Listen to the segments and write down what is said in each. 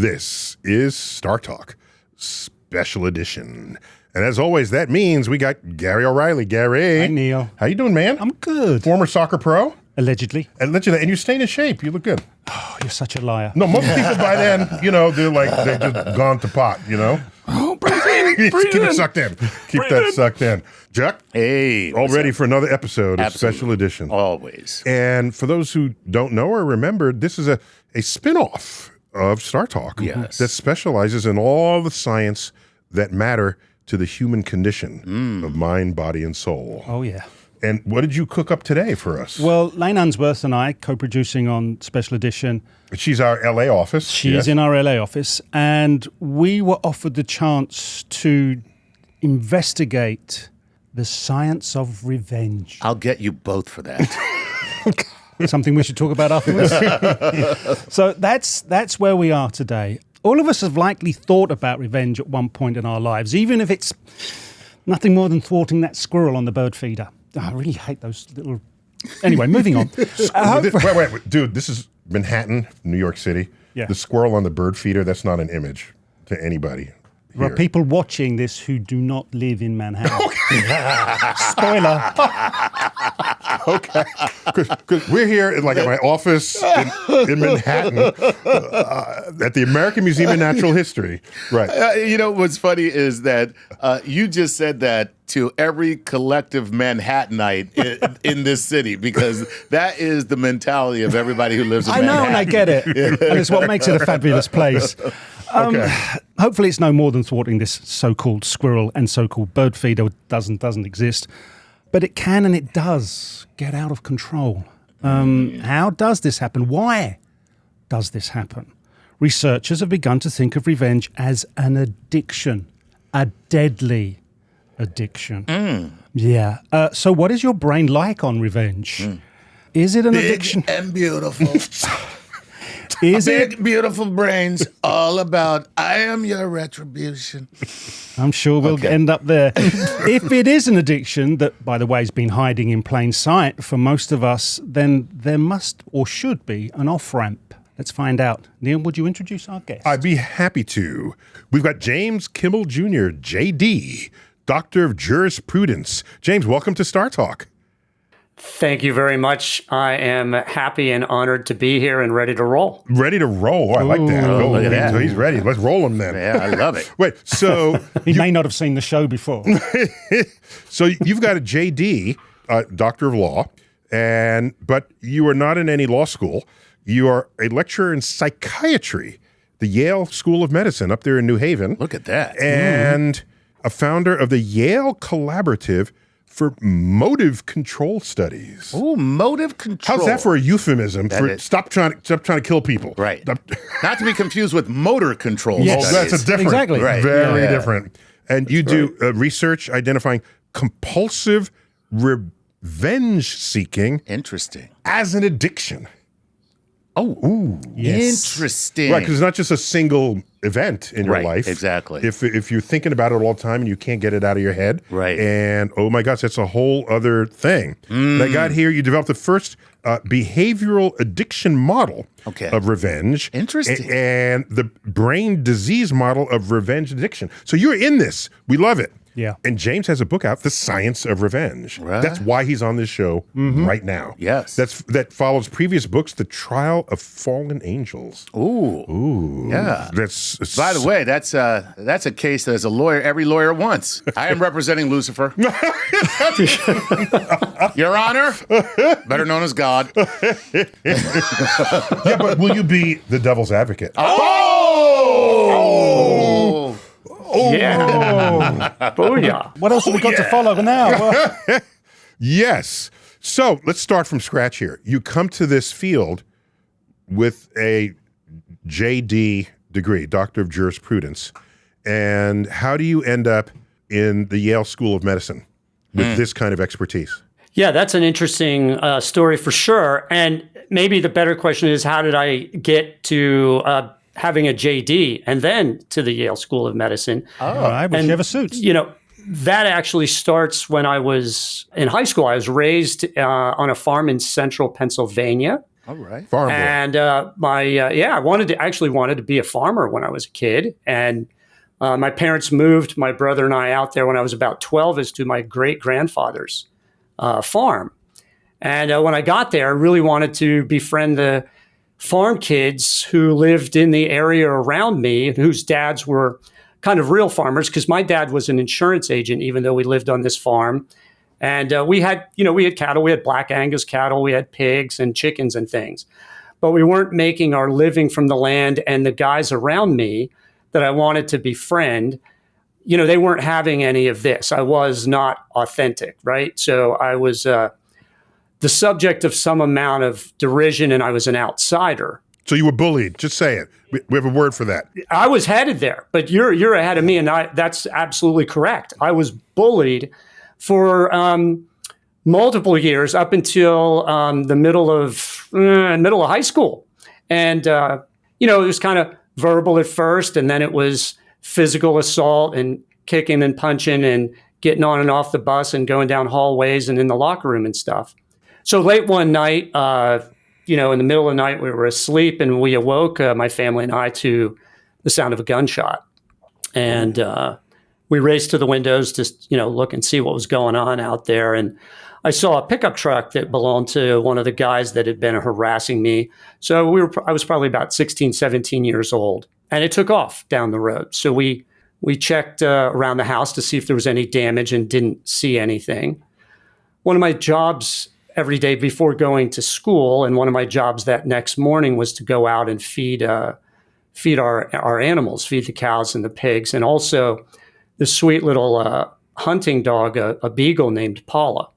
This is StarTalk, special edition. And as always, that means we got Gary O'Reilly. Gary. Hi, Neil. How you doing, man? I'm good. Former soccer pro? Allegedly. And you're staying in shape. You look good. Oh, you're such a liar. No, most people by then, they're just gone to pot, Oh, breathe in. Keep it sucked in. Keep that sucked in. Chuck? Hey. All ready for another episode of Absolutely. Special Edition. Always. And for those who don't know or remember, this is a spin-off of StarTalk that specializes in all the science that matter to the human condition of mind, body, and soul. Oh, yeah. And what did you cook up today for us? Well, Lane Unsworth and I, co-producing on Special Edition. She's our LA office. She's in our LA office. And we were offered the chance to investigate the science of revenge. I'll get you both for that. Something we should talk about afterwards. So that's where we are today. All of us have likely thought about revenge at one point in our lives, even if it's nothing more than thwarting that squirrel on the bird feeder. Oh, I really hate those little... Anyway, moving on. Wait. Dude, this is Manhattan, New York City. Yeah. The squirrel on the bird feeder, that's not an image to anybody. There are people watching this who do not live in Manhattan. Spoiler. Okay. Because we're here at my office in Manhattan at the American Museum of Natural History. Right. What's funny is that you just said that to every collective Manhattanite in this city, because that is the mentality of everybody who lives in Manhattan. I know, and I get it. And it's what makes it a fabulous place. Hopefully it's no more than thwarting this so-called squirrel and so-called bird feeder doesn't exist. But it can and it does get out of control. How does this happen? Why does this happen? Researchers have begun to think of revenge as an addiction, a deadly addiction. Yeah. So what is your brain like on revenge? Is it an addiction? Big and beautiful. Is Big, beautiful brains, all about, I am your retribution. I'm sure we'll end up there. If it is an addiction that, by the way, has been hiding in plain sight for most of us, then there must or should be an off-ramp. Let's find out. Neil, would you introduce our guest? I'd be happy to. We've got James Kimmel Jr., JD, Doctor of Jurisprudence. James, welcome to StarTalk. Thank you very much. I am happy and honored to be here and ready to roll. Ready to roll. I like that. Look at that. So he's ready. Let's roll him then. Yeah, I love it. Wait, so... He may not have seen the show before. So you've got a JD, Doctor of Law, but you are not in any law school. You are a lecturer in psychiatry, the Yale School of Medicine up there in New Haven. Look at that. And a founder of the Yale Collaborative for Motive Control Studies. Oh, motive control. How's that for a euphemism for stop trying to kill people? Right. Not to be confused with motor control. Yes. Oh, that's a different. Exactly. Right. Very different. And you do research identifying compulsive revenge seeking Interesting. as an addiction. Oh, Yes. interesting. Right, because it's not just a single event in your Right, life. exactly. If you're thinking about it all the time and you can't get it out of your head. Right. And oh my gosh, that's a whole other thing. And I got here, you developed the first behavioral addiction model of revenge. Interesting. And the brain disease model of revenge addiction. So you're in this. We love it. Yeah. And James has a book out, The Science of Revenge. Right. That's why he's on this show right now. Yes. That follows previous books, The Trial of Fallen Angels. Ooh. Yeah. That's By the way, that's a case that as a lawyer, every lawyer wants. I am representing Lucifer. Your Honor, better known as God. yeah, but will you be the devil's advocate? Oh! Yeah. Booyah. What else have we got to follow now? Well, Yes. So let's start from scratch here. You come to this field with a JD degree, Doctor of Jurisprudence. And how do you end up in the Yale School of Medicine with this kind of expertise? Yeah, that's an interesting story for sure. And maybe the better question is, how did I get to having a JD and then to the Yale School of Medicine? all right, but you have a suit. That actually starts when I was in high school. I was raised on a farm in central Pennsylvania. All right. Farm boy. And I actually wanted to be a farmer when I was a kid. And my parents moved my brother and I out there when I was about 12 as to my great grandfather's farm. And when I got there, I really wanted to befriend the farm kids who lived in the area around me and whose dads were kind of real farmers, because my dad was an insurance agent, even though we lived on this farm. And we had cattle, we had Black Angus cattle, we had pigs and chickens and things. But we weren't making our living from the land, and the guys around me that I wanted to befriend, they weren't having any of this. I was not authentic, right? So I was the subject of some amount of derision, and I was an outsider. So you were bullied. Just say it. We have a word for that. I was headed there, but you're ahead of me, and that's absolutely correct. I was bullied for multiple years up until the middle of high school, and it was kind of verbal at first, and then it was physical assault and kicking and punching and getting on and off the bus and going down hallways and in the locker room and stuff. So late one night, in the middle of the night, we were asleep and we awoke, my family and I, to the sound of a gunshot. And we raced to the windows to, look and see what was going on out there. And I saw a pickup truck that belonged to one of the guys that had been harassing me. So I was probably about 16, 17 years old, and it took off down the road. So we checked around the house to see if there was any damage and didn't see anything. One of my jobs every day before going to school, and one of my jobs that next morning, was to go out and feed our animals, feed the cows and the pigs, and also the sweet little hunting dog, a beagle named Paula.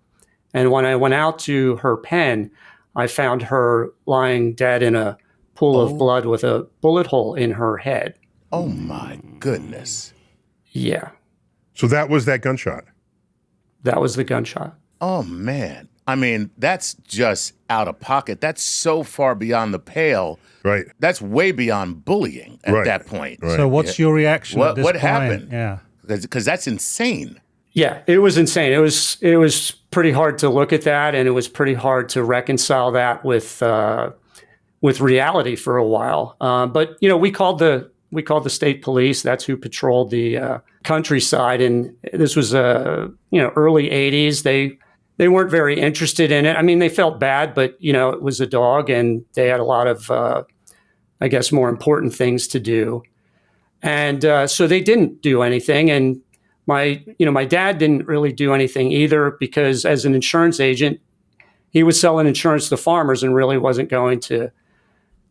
And when I went out to her pen, I found her lying dead in a pool of blood with a bullet hole in her head. Oh my goodness. Yeah. So that was that gunshot. That was the gunshot. Oh man. I mean, that's just out of pocket. That's so far beyond the pale. Right. That's way beyond bullying at that point. Right. So what's your reaction at this What point? happened? Yeah. Because that's insane. Yeah, it was insane. It was pretty hard to look at that, and it was pretty hard to reconcile that with reality for a while. But we called the state police. That's who patrolled the countryside, and this was early '80s. They weren't very interested in it. I mean, they felt bad, but it was a dog, and they had a lot of I guess more important things to do, and so they didn't do anything. And my dad didn't really do anything either, because as an insurance agent, he was selling insurance to farmers and really wasn't going to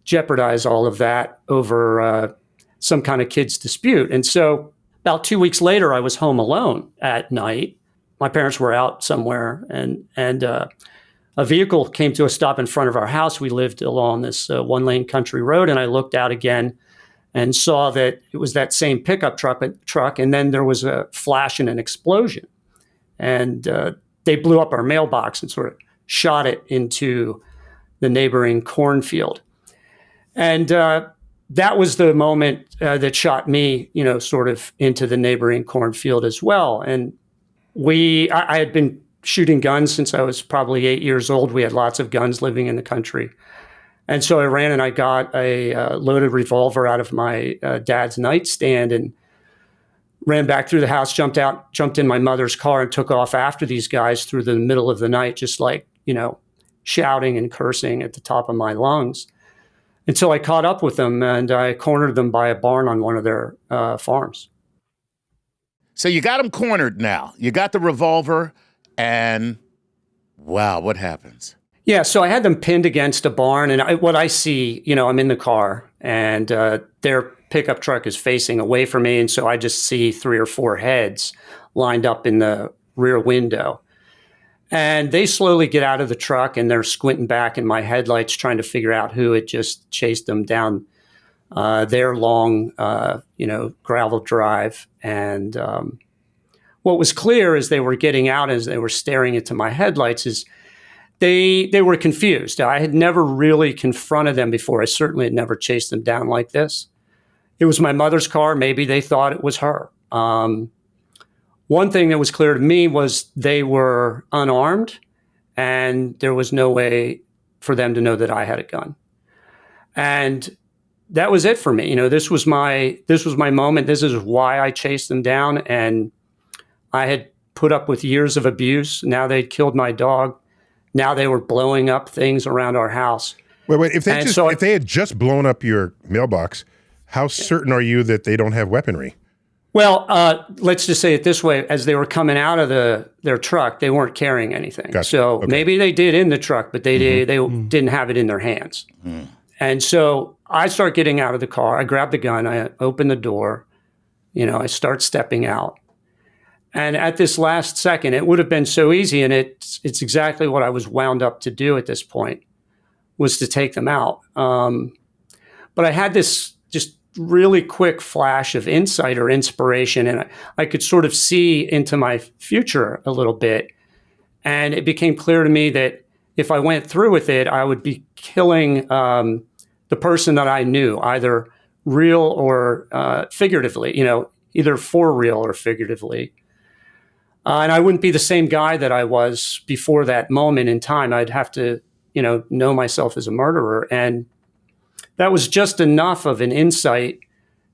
jeopardize all of that over some kind of kid's dispute. And so about 2 weeks later, I was home alone at night. My parents were out somewhere, and a vehicle came to a stop in front of our house. We lived along this one-lane country road, and I looked out again and saw that it was that same pickup truck, and then there was a flash and an explosion. And they blew up our mailbox and sort of shot it into the neighboring cornfield. And that was the moment that shot me, sort of into the neighboring cornfield as well. And I had been shooting guns since I was probably 8 years old. We had lots of guns living in the country. And so I ran and I got a loaded revolver out of my dad's nightstand and ran back through the house, jumped in my mother's car and took off after these guys through the middle of the night, just like, shouting and cursing at the top of my lungs, until I caught up with them and I cornered them by a barn on one of their farms. So you got them cornered now. You got the revolver, and wow, what happens? Yeah, so I had them pinned against a barn, and what I see, I'm in the car, and their pickup truck is facing away from me, and so I just see 3 or 4 heads lined up in the rear window. And they slowly get out of the truck, and they're squinting back in my headlights trying to figure out who had just chased them down their long, gravel drive. And what was clear as they were getting out, as they were staring into my headlights, is they were confused. I had never really confronted them before. I certainly had never chased them down like this. It was my mother's car. Maybe they thought it was her. One thing that was clear to me was they were unarmed, and there was no way for them to know that I had a gun. And that was it for me. You know, this was my moment. This is why I chased them down. And I had put up with years of abuse. Now they'd killed my dog. Now they were blowing up things around our house. Wait. If they had just blown up your mailbox, how certain are you that they don't have weaponry? Well, let's just say it this way. As they were coming out of their truck, they weren't carrying anything. Gotcha. So Okay. maybe they did in the truck, but they didn't have it in their hands. And so I start getting out of the car. I grab the gun. I open the door. You know, I start stepping out. And at this last second, it would have been so easy, and it's exactly what I was wound up to do at this point, was to take them out. But I had this just really quick flash of insight or inspiration, and I could sort of see into my future a little bit. And it became clear to me that if I went through with it, I would be killing the person that I knew, either real or figuratively, you know, either for real or figuratively. And I wouldn't be the same guy that I was before that moment in time. I'd have to, you know myself as a murderer. And that was just enough of an insight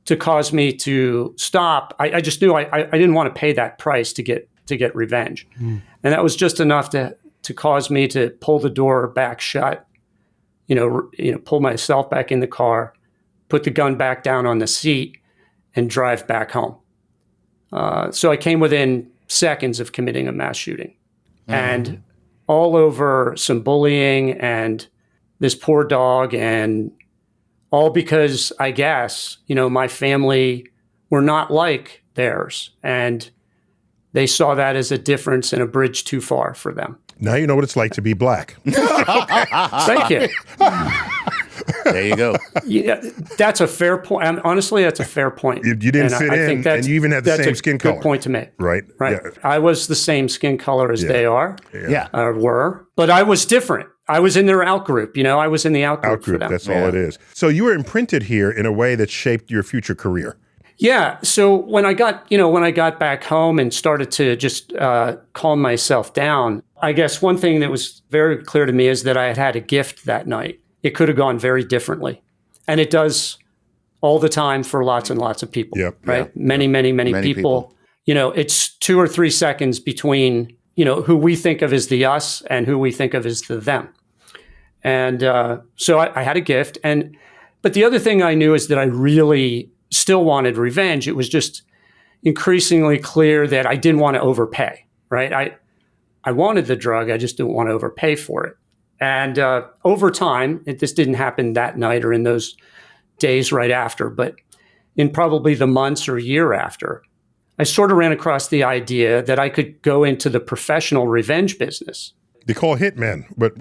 to cause me to stop. I just knew I didn't want to pay that price to get revenge. And that was just enough to cause me to pull the door back shut, you know, pull myself back in the car, put the gun back down on the seat, and drive back home. So I came within seconds of committing a mass shooting. And all over some bullying and this poor dog, and all because, I guess, you know, my family were not like theirs. And they saw that as a difference and a bridge too far for them. Now you know what it's like to be black. Thank you. There you go. Yeah, that's a fair point. Honestly, that's a fair point. You didn't fit in, and you even had the same skin color. That's a good point to make. Right. Right. Yeah. I was the same skin color as they are. Yeah. Were, but I was different. I was in their out group. You know, I was in the out group for them. That's all it is. So you were imprinted here in a way that shaped your future career. Yeah. So when I got back home and started to just calm myself down, I guess one thing that was very clear to me is that I had had a gift that night. It could have gone very differently. And it does all the time for lots and lots of people. Yep. Right? Yeah. Many people. You know, it's 2 or 3 seconds between, you know, who we think of as the us and who we think of as the them. And so I had a gift. But the other thing I knew is that I really still wanted revenge. It was just increasingly clear that I didn't want to overpay, right? I wanted the drug. I just didn't want to overpay for it. And over time, this didn't happen that night or in those days right after, but in probably the months or year after, I sort of ran across the idea that I could go into the professional revenge business. They call hitmen, but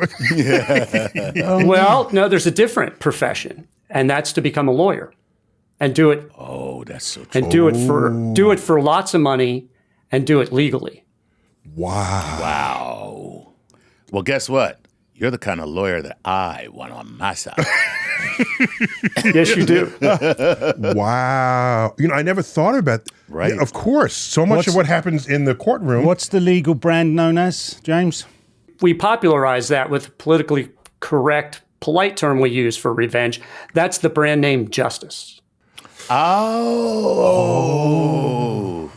Well, no, there's a different profession, and that's to become a lawyer and do it. Oh, that's so true. And do it for lots of money and do it legally. Wow. Well, guess what? You're the kind of lawyer that I want on my side. Yes, you do. wow. You know, I never thought about that. Right. Yeah, of course. So much of what happens in the courtroom. What's the legal brand known as, James? We popularized that with politically correct, polite term we use for revenge. That's the brand name justice. Oh.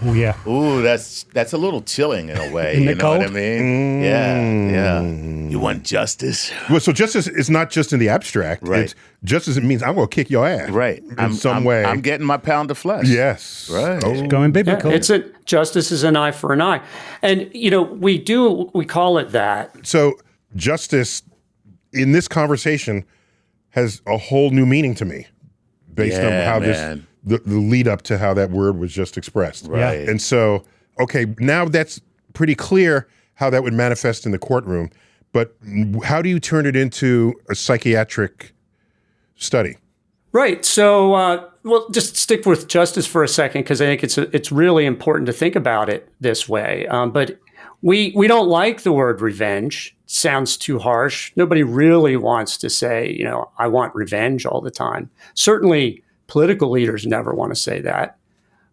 Oh, yeah. Ooh, that's a little chilling in a way. In the You know what I cold? mean? Yeah. You want justice? Well, so justice is not just in the abstract. Right. It's justice, it means I'm going to kick your ass. Right. In some way. I'm getting my pound of flesh. Yes. Right. Oh. Going biblical. Yeah, justice is an eye for an eye. And, you know, we call it that. So justice in this conversation has a whole new meaning to me based on how man. the lead up to how that word was just expressed. Right. And so, okay, now that's pretty clear how that would manifest in the courtroom, but how do you turn it into a psychiatric study? Right. So, well, just stick with justice for a second, because I think it's really important to think about it this way. But we don't like the word revenge. It sounds too harsh. Nobody really wants to say, you know, I want revenge all the time. Certainly, political leaders never want to say that.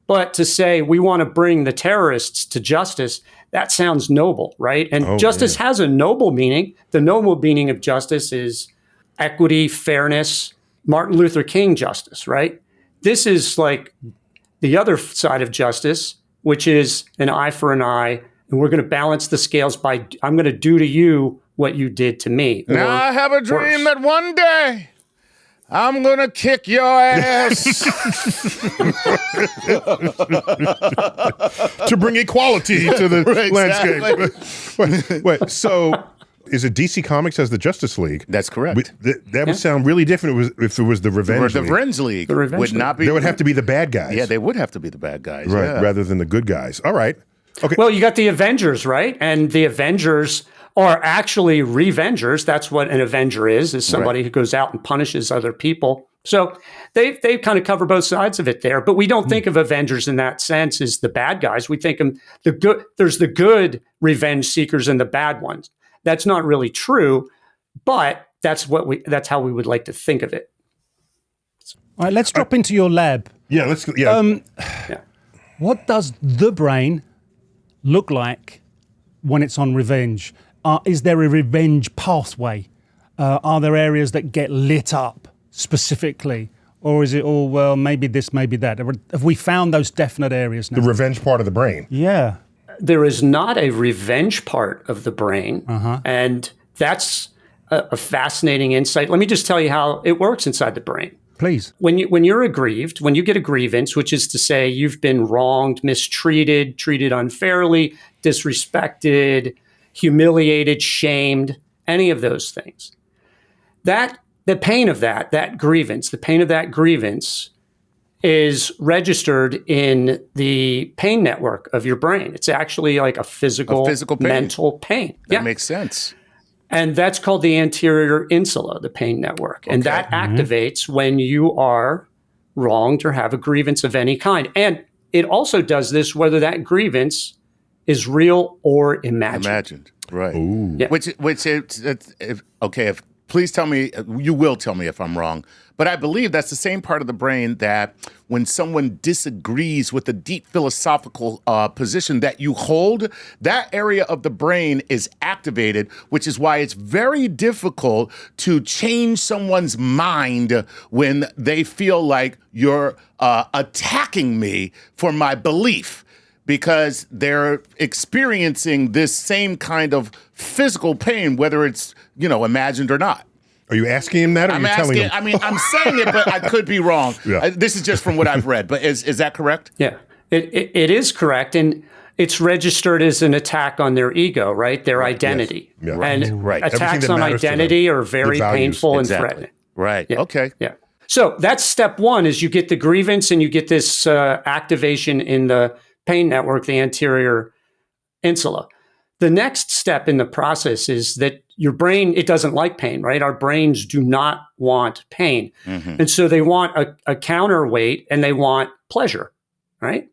But to say we want to bring the terrorists to justice, that sounds noble, right? And justice has a noble meaning. The noble meaning of justice is equity, fairness, Martin Luther King justice, right? This is like the other side of justice, which is an eye for an eye. And we're going to balance the scales by, I'm going to do to you what you did to me. Now I have a dream that one day I'm going to kick your ass. To bring equality to the Exactly. landscape. Wait, so is it DC Comics as the Justice League? That's correct. That would sound really different if it was the Revenge The League. Revenge League would not be. They would have to be the bad guys. Yeah, they would have to be the bad guys. Right, yeah. rather than the good guys. All right. Okay. Well, you got the Avengers, right? And the Avengers are actually revengers. That's what an Avenger is somebody who goes out and punishes other people. So they kind of cover both sides of it there. But we don't think of Avengers in that sense as the bad guys. We think of the good. There's the good revenge seekers and the bad ones. That's not really true, but that's how we would like to think of it. All right, let's drop into your lab. Yeah, let's go. Yeah. What does the brain look like when it's on revenge? Is there a revenge pathway? Are there areas that get lit up specifically? Or is it all, well, maybe this, maybe that? Have we found those definite areas now? The revenge part of the brain. Yeah. There is not a revenge part of the brain. And that's a fascinating insight. Let me just tell you how it works inside the brain. Please. When you're aggrieved, when you get a grievance, which is to say you've been wronged, mistreated, treated unfairly, disrespected, humiliated, shamed, any of those things, the pain of that grievance is registered in the pain network of your brain. It's actually like a physical pain. mental pain. That makes sense. And that's called the anterior insula, the pain network. And that activates when you are wronged or have a grievance of any kind. And it also does this whether that grievance is real or imagined. Imagined, right. Ooh. Yeah. Please tell me, you will tell me if I'm wrong, but I believe that's the same part of the brain that when someone disagrees with a deep philosophical position that you hold, that area of the brain is activated, which is why it's very difficult to change someone's mind when they feel like you're attacking me for my belief, because they're experiencing this same kind of physical pain, whether it's, imagined or not. Are you asking him that, or are you telling him? I mean, I'm saying it, but I could be wrong. Yeah. This is just from what I've read, but is that correct? Yeah, it is correct. And it's registered as an attack on their ego, right? Their identity. Yes. Yeah. And Everything attacks that on matters to identity them. are very The values. painful Exactly. and threatening. Right. Yeah. Okay. Yeah. So that's step one, is you get the grievance and you get this activation in the pain network, the anterior insula. The next step in the process is that your brain, it doesn't like pain, right? Our brains do not want pain. And so they want a counterweight, and they want pleasure, right?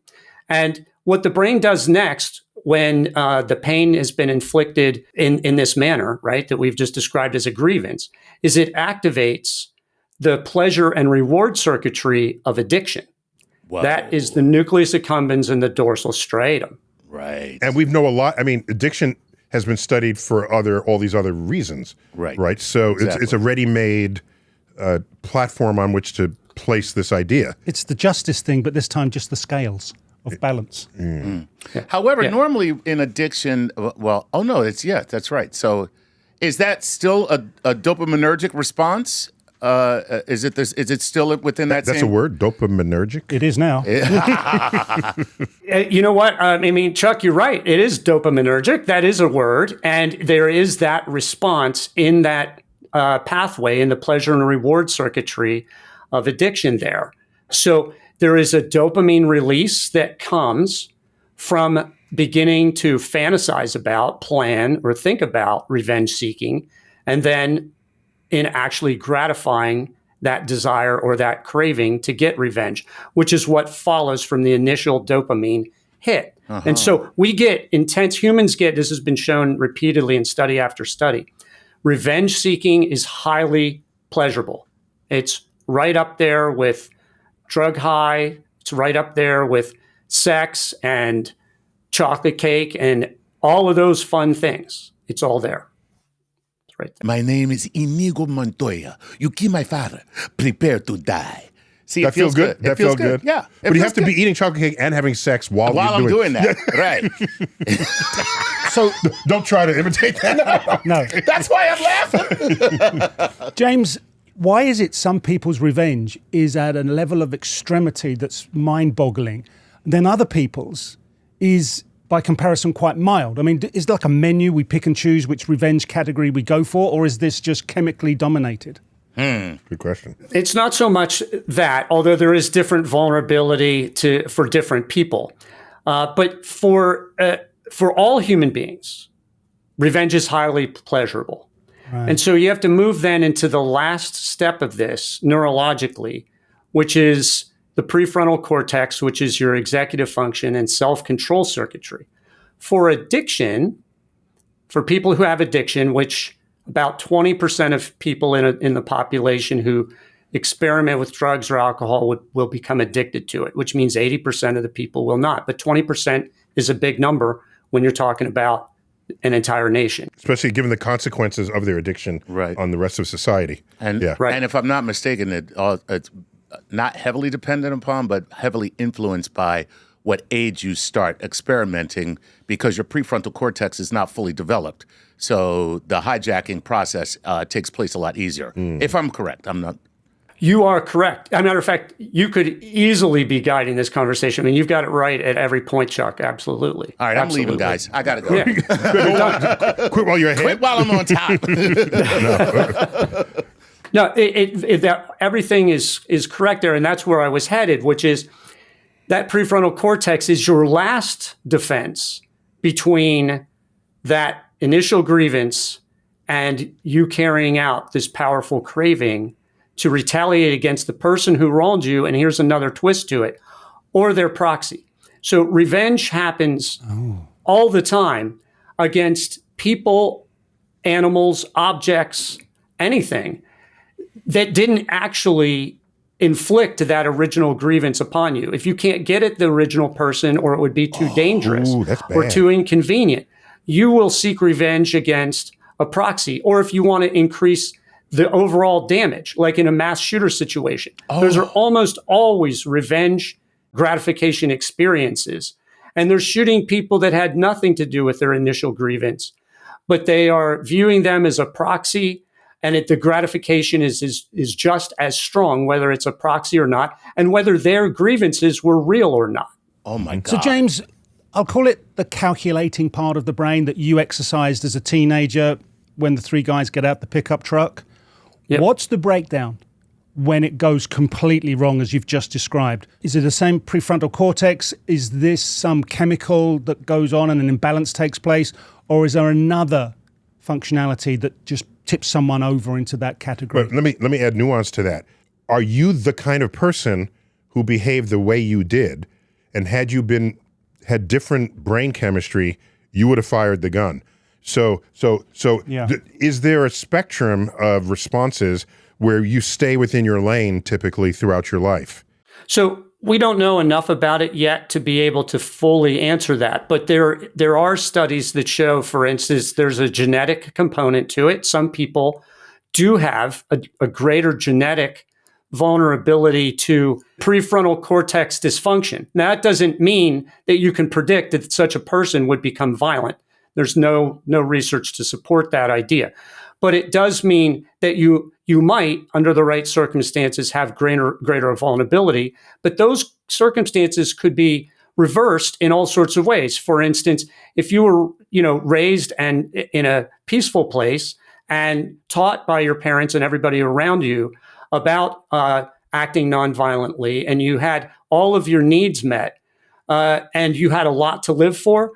And what the brain does next when the pain has been inflicted in this manner, right, that we've just described as a grievance, is it activates the pleasure and reward circuitry of addiction. Whoa. That is the nucleus accumbens and the dorsal striatum. Right. And we know a lot. I mean, addiction has been studied for all these other reasons. Right. Right. So it's a ready-made platform on which to place this idea. It's the justice thing, but this time just the scales of balance. However, normally in addiction, that's right. So is that still a dopaminergic response? Is it still within that That's same? a word, dopaminergic? It is now. You know what? I mean, Chuck, you're right. It is dopaminergic. That is a word. And there is that response in that pathway in the pleasure and reward circuitry of addiction there. So there is a dopamine release that comes from beginning to fantasize about, plan, or think about revenge seeking, and then in actually gratifying that desire or that craving to get revenge, which is what follows from the initial dopamine hit. And so humans get, this has been shown repeatedly in study after study, revenge seeking is highly pleasurable. It's right up there with drug high. It's right up there with sex and chocolate cake and all of those fun things. It's all there. It's right there. My name is Inigo Montoya. You kill my father. Prepare to die. See, That feels good. That feels good. Yeah. But you have to be eating chocolate cake and having sex while I'm doing that. Right. So Don't try to imitate that. no, That's why I'm laughing. James, why is it some people's revenge is at a level of extremity that's mind-boggling, then other people's is, by comparison, quite mild? I mean, is there like a menu we pick and choose which revenge category we go for, or is this just chemically dominated? Good question. It's not so much that, although there is different vulnerability for different people. But for all human beings, revenge is highly pleasurable. Right. And so you have to move then into the last step of this neurologically, which is the prefrontal cortex, which is your executive function and self-control circuitry. For addiction, for people who have addiction, which about 20% of people in the population who experiment with drugs or alcohol will become addicted to it, which means 80% of the people will not. But 20% is a big number when you're talking about an entire nation. Especially given the consequences of their addiction on the rest of society. And, and if I'm not mistaken, it's not heavily dependent upon, but heavily influenced by what age you start experimenting, because your prefrontal cortex is not fully developed. So the hijacking process takes place a lot easier. If I'm correct, I'm not. You are correct. As a matter of fact, you could easily be guiding this conversation. I mean, you've got it right at every point, Chuck. Absolutely. All right, Absolutely. I'm leaving, guys. I got to go. Yeah. Quit while you're ahead. Quit while I'm on top. No, everything is correct there, and that's where I was headed, which is that prefrontal cortex is your last defense between that initial grievance and you carrying out this powerful craving to retaliate against the person who wronged you, and here's another twist to it, or their proxy. So revenge happens all the time against people, animals, objects, anything that didn't actually inflict that original grievance upon you. If you can't get at the original person, or it would be too dangerous or too inconvenient, you will seek revenge against a proxy. Or if you want to increase the overall damage, like in a mass shooter situation, those are almost always revenge gratification experiences. And they're shooting people that had nothing to do with their initial grievance, but they are viewing them as a proxy. And the gratification is just as strong, whether it's a proxy or not, and whether their grievances were real or not. Oh, my God. So, James, I'll call it the calculating part of the brain that you exercised as a teenager when the three guys get out the pickup truck. Yep. What's the breakdown when it goes completely wrong, as you've just described? Is it the same prefrontal cortex? Is this some chemical that goes on and an imbalance takes place? Or is there another functionality that just tips someone over into that category? But let me add nuance to that. Are you the kind of person who behaved the way you did, and had you had different brain chemistry, you would have fired the gun? So is there a spectrum of responses where you stay within your lane typically throughout your life? So we don't know enough about it yet to be able to fully answer that. But there are studies that show, for instance, there's a genetic component to it. Some people do have a greater genetic vulnerability to prefrontal cortex dysfunction. Now, that doesn't mean that you can predict that such a person would become violent. There's no research to support that idea. But it does mean that you might, under the right circumstances, have greater vulnerability. But those circumstances could be reversed in all sorts of ways. For instance, if you were, raised and in a peaceful place and taught by your parents and everybody around you about acting nonviolently, and you had all of your needs met, and you had a lot to live for,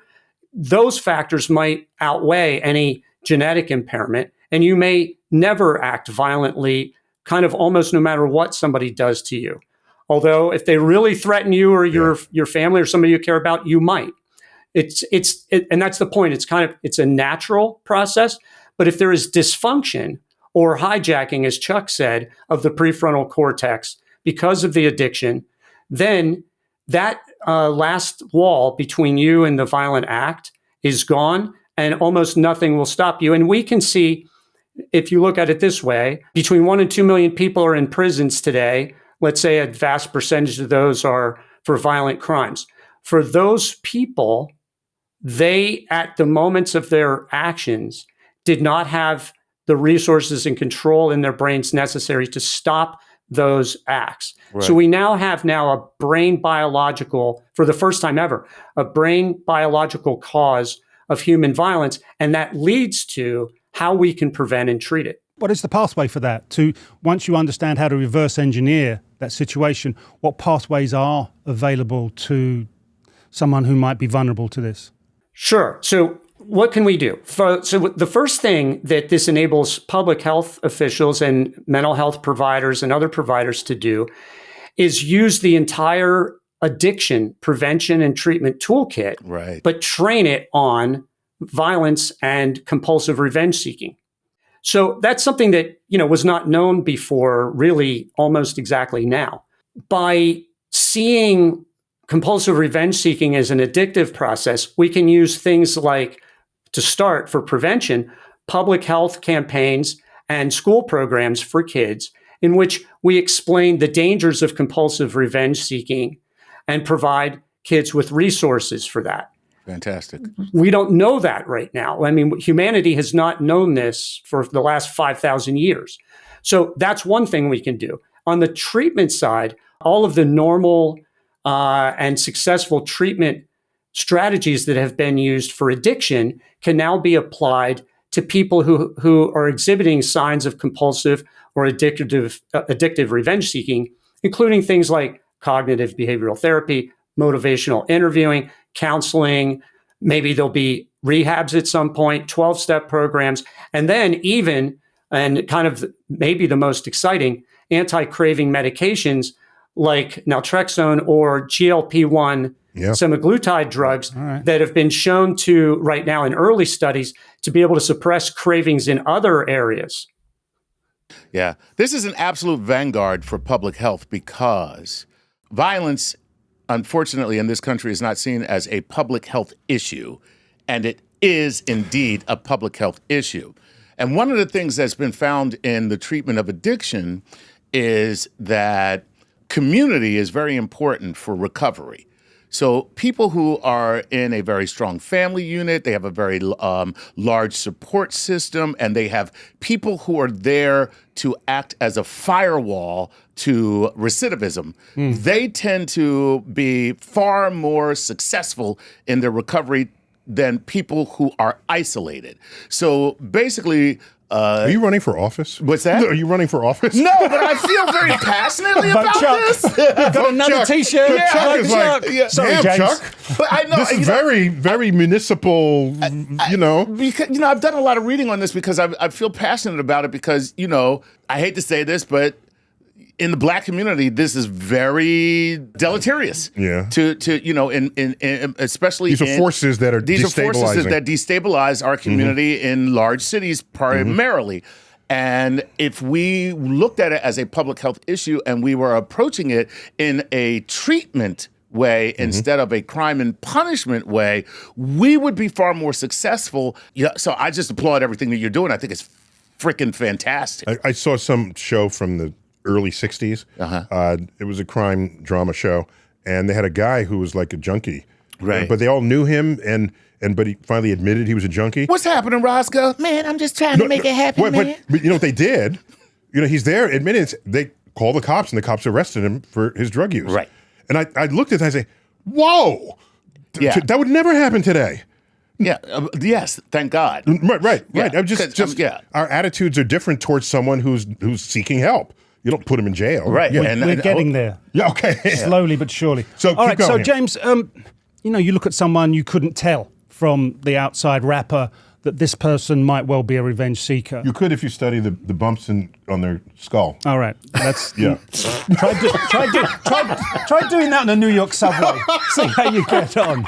those factors might outweigh any genetic impairment, and you may never act violently, kind of almost no matter what somebody does to you. Although if they really threaten you or your family or somebody you care about, you might. And that's the point. It's a natural process. But if there is dysfunction or hijacking, as Chuck said, of the prefrontal cortex because of the addiction, then that last wall between you and the violent act is gone, and almost nothing will stop you. And we can see, if you look at it this way, between 1 and 2 million people are in prisons today. Let's say a vast percentage of those are for violent crimes. For those people, they, at the moments of their actions, did not have the resources and control in their brains necessary to stop those acts. Right. So we now have a brain biological, for the first time ever, a brain biological cause of human violence, and that leads to how we can prevent and treat it. What is the pathway for that? To once you understand how to reverse engineer that situation, what pathways are available to someone who might be vulnerable to this? Sure. So what can we do? So the first thing that this enables public health officials and mental health providers and other providers to do is use the entire addiction prevention and treatment toolkit, right, but train it on violence and compulsive revenge seeking. So that's something that, was not known before, really almost exactly now. By seeing compulsive revenge seeking as an addictive process, we can use things like, to start for prevention, public health campaigns and school programs for kids in which we explain the dangers of compulsive revenge seeking and provide kids with resources for that. Fantastic. We don't know that right now. I mean, humanity has not known this for the last 5,000 years. So that's one thing we can do. On the treatment side, all of the normal and successful treatment strategies that have been used for addiction can now be applied to people who are exhibiting signs of compulsive or addictive revenge seeking, including things like cognitive behavioral therapy, motivational interviewing, counseling. Maybe there'll be rehabs at some point, 12-step programs, and then even, and kind of maybe the most exciting, anti-craving medications like naltrexone or GLP-1 semaglutide drugs that have been shown to, right now in early studies, to be able to suppress cravings in other areas. Yeah, this is an absolute vanguard for public health because violence, unfortunately, in this country is not seen as a public health issue, and it is indeed a public health issue. And one of the things that's been found in the treatment of addiction is that community is very important for recovery. So people who are in a very strong family unit, they have a very large support system, and they have people who are there to act as a firewall to recidivism. They tend to be far more successful in their recovery than people who are isolated. So basically, are you running for office? What's that? Are you running for office? No, but I feel very passionately about this. Got another Chuck. T-shirt. Chuck is like, Sorry, damn, James. Chuck. But I know This is very, very municipal, Because, I've done a lot of reading on this because I feel passionate about it because, I hate to say this, but in the Black community, this is very deleterious. Yeah. To especially these are forces that are these destabilizing. are forces that destabilize our community in large cities primarily. And if we looked at it as a public health issue and we were approaching it in a treatment way instead of a crime and punishment way, we would be far more successful. Yeah. So I just applaud everything that you're doing. I think it's freaking fantastic. I saw some show from the early 60s. It was a crime drama show, and they had a guy who was like a junkie. Right. But they all knew him, but he finally admitted he was a junkie. What's happening, Roscoe? Man, I'm just trying to make it happen, man. But you know what they did? He's there admitting they called the cops, and the cops arrested him for his drug use. Right. And I looked at that and I say, whoa, Yeah. that would never happen today. Yeah. Yes. Thank God. Right. Yeah, I'm just our attitudes are different towards someone who's seeking help. You don't put them in jail. Right. Yeah. We're getting there. Yeah, okay. Slowly but surely. So all keep right. going So here. James, you look at someone, you couldn't tell from the outside wrapper that this person might well be a revenge seeker. You could if you study the bumps on their skull. All right. That's Yeah. try doing that in a New York subway. See how you get on.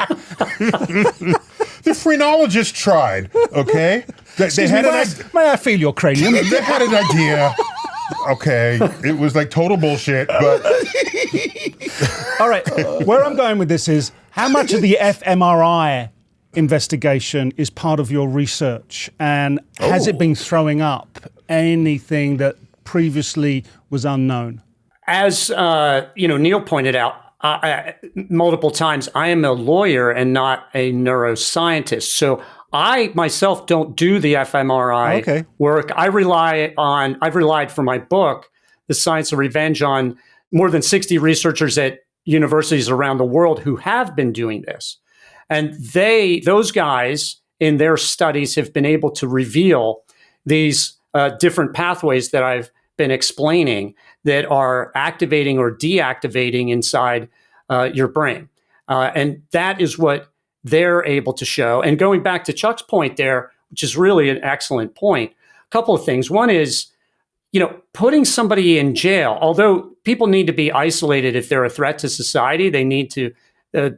The phrenologist tried, okay? They had May I feel your cranium? they had an idea. Okay, it was like total bullshit, but All right, where I'm going with this is, how much of the fMRI investigation is part of your research, and has it been throwing up anything that previously was unknown? As Neil pointed out multiple times, I am a lawyer and not a neuroscientist. So I myself don't do the fMRI work. I've relied for my book, The Science of Revenge, on more than 60 researchers at universities around the world who have been doing this. And those guys in their studies have been able to reveal these different pathways that I've been explaining that are activating or deactivating inside your brain. And that is what they're able to show. And going back to Chuck's point there, which is really an excellent point, a couple of things. One is, putting somebody in jail, although people need to be isolated if they're a threat to society, they need to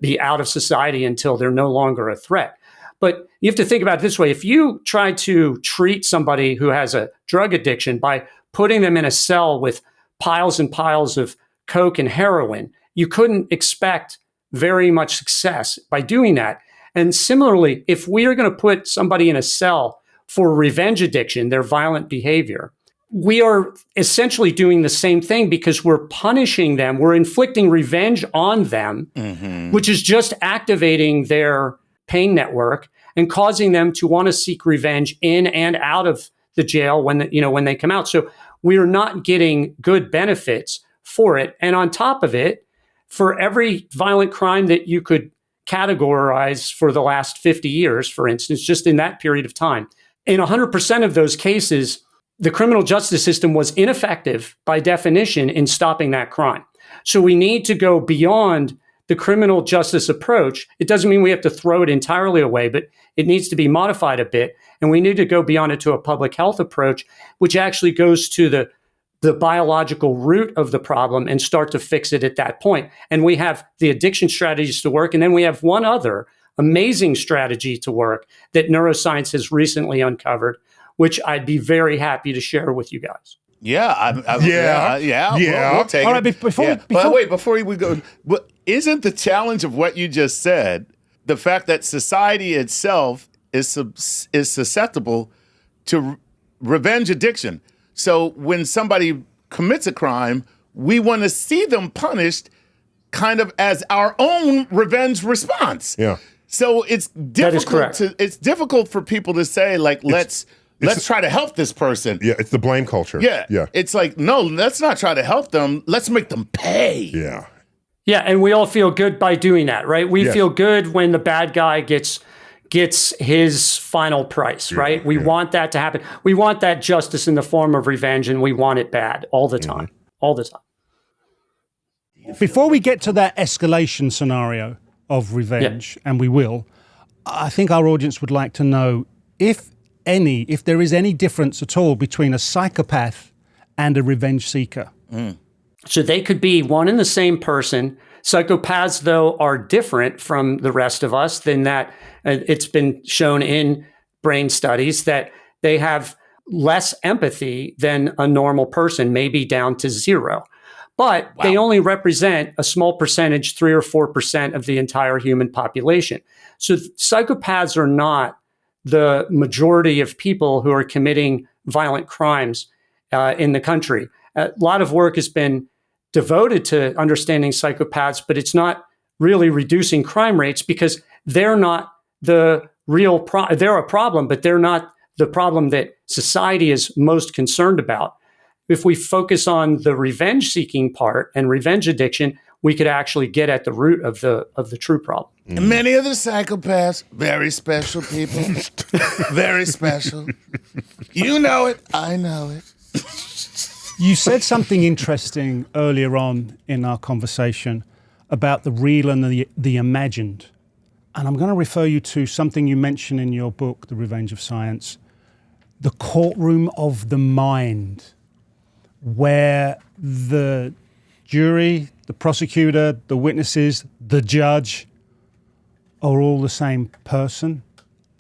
be out of society until they're no longer a threat. But you have to think about it this way. If you try to treat somebody who has a drug addiction by putting them in a cell with piles and piles of coke and heroin, you couldn't expect very much success by doing that. And similarly, if we are going to put somebody in a cell for revenge addiction, their violent behavior, we are essentially doing the same thing because we're punishing them. We're inflicting revenge on them, which is just activating their pain network and causing them to want to seek revenge in and out of the jail when they come out. So we are not getting good benefits for it. And on top of it, for every violent crime that you could categorize for the last 50 years, for instance, just in that period of time, in 100% of those cases, the criminal justice system was ineffective by definition in stopping that crime. So we need to go beyond the criminal justice approach. It doesn't mean we have to throw it entirely away, but it needs to be modified a bit. And we need to go beyond it to a public health approach, which actually goes to the biological root of the problem and start to fix it at that point. And we have the addiction strategies to work. And then we have one other amazing strategy to work that neuroscience has recently uncovered, which I'd be very happy to share with you guys. Yeah. We'll take All it. right, before we go, isn't the challenge of what you just said the fact that society itself is susceptible to revenge addiction? So when somebody commits a crime, we want to see them punished kind of as our own revenge response. Yeah. So it's difficult it's difficult for people to say, like, let's try to help this person. Yeah, it's the blame culture. Yeah. It's like, no, let's not try to help them. Let's make them pay. Yeah. Yeah, and we all feel good by doing that, right? We feel good when the bad guy gets his final price, right? We want that to happen. We want that justice in the form of revenge, and we want it bad all the time, all the time. Before we get to that escalation scenario of revenge, and we will, I think our audience would like to know if there is any difference at all between a psychopath and a revenge seeker. So they could be one and the same person. Psychopaths, though, are different from the rest of us than that. It's been shown in brain studies that they have less empathy than a normal person, maybe down to zero. But they only represent a small percentage, 3 or 4% of the entire human population. So psychopaths are not the majority of people who are committing violent crimes in the country. A lot of work has been devoted to understanding psychopaths, but it's not really reducing crime rates because they're not the real problem. They're a problem, but they're not the problem that society is most concerned about. If we focus on the revenge-seeking part and revenge addiction, we could actually get at the root of the true problem. And many of the psychopaths, very special people, very special. You know it, I know it. You said something interesting earlier on in our conversation about the real and the imagined. And I'm going to refer you to something you mentioned in your book, The Revenge of Science, the courtroom of the mind, where the jury, the prosecutor, the witnesses, the judge are all the same person,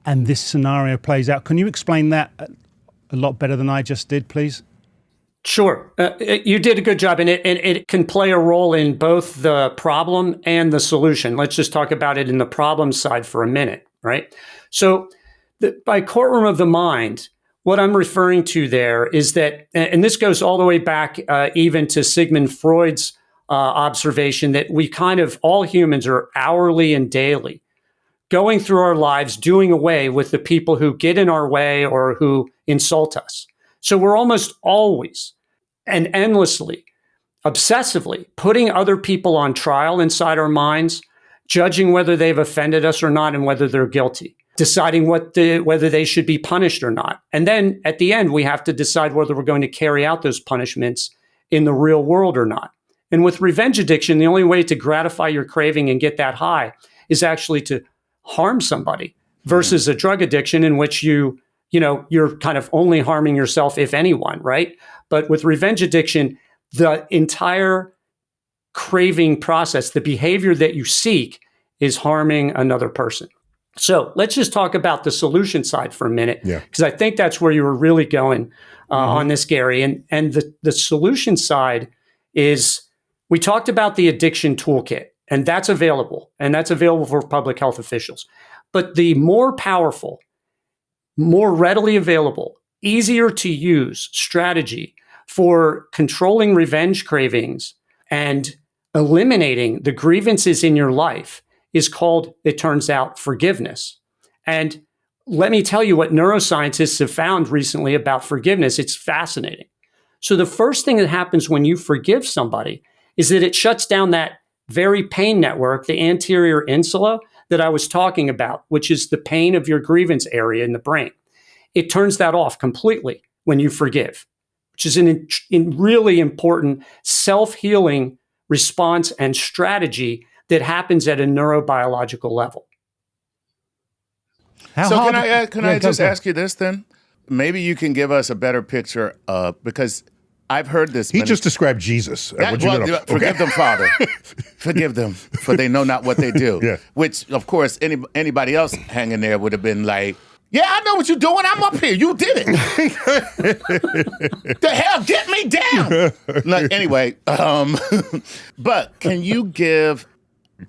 and this scenario plays out. Can you explain that a lot better than I just did, please? Sure. You did a good job, and it can play a role in both the problem and the solution. Let's just talk about it in the problem side for a minute, right? So by courtroom of the mind, what I'm referring to there is that, and this goes all the way back even to Sigmund Freud's observation that we kind of, all humans are hourly and daily going through our lives, doing away with the people who get in our way or who insult us. So we're almost always and endlessly, obsessively putting other people on trial inside our minds, judging whether they've offended us or not and whether they're guilty, deciding whether they should be punished or not. And then at the end, we have to decide whether we're going to carry out those punishments in the real world or not. And with revenge addiction, the only way to gratify your craving and get that high is actually to harm somebody versus a drug addiction in which you're kind of only harming yourself, if anyone, right? But with revenge addiction, the entire craving process, the behavior that you seek is harming another person. So let's just talk about the solution side for a minute, because I think that's where you were really going on this, Gary. And the solution side is, we talked about the addiction toolkit, and that's available, for public health officials. But the more powerful, more readily available, easier to use strategy for controlling revenge cravings and eliminating the grievances in your life is called, it turns out, forgiveness. And let me tell you what neuroscientists have found recently about forgiveness. It's fascinating. So the first thing that happens when you forgive somebody is that it shuts down that very pain network, the anterior insula that I was talking about, which is the pain of your grievance area in the brain. It turns that off completely when you forgive, which is a really important self-healing response and strategy that happens at a neurobiological level. Can I just ask you this then? Maybe you can give us a better picture of, because I've heard this. He just described Jesus. Forgive them, Father. Forgive them, for they know not what they do. Yeah. Which, of course, anybody else hanging there would have been like, yeah, I know what you're doing. I'm up here. You did it. The hell, get me down. Like, anyway, but can you give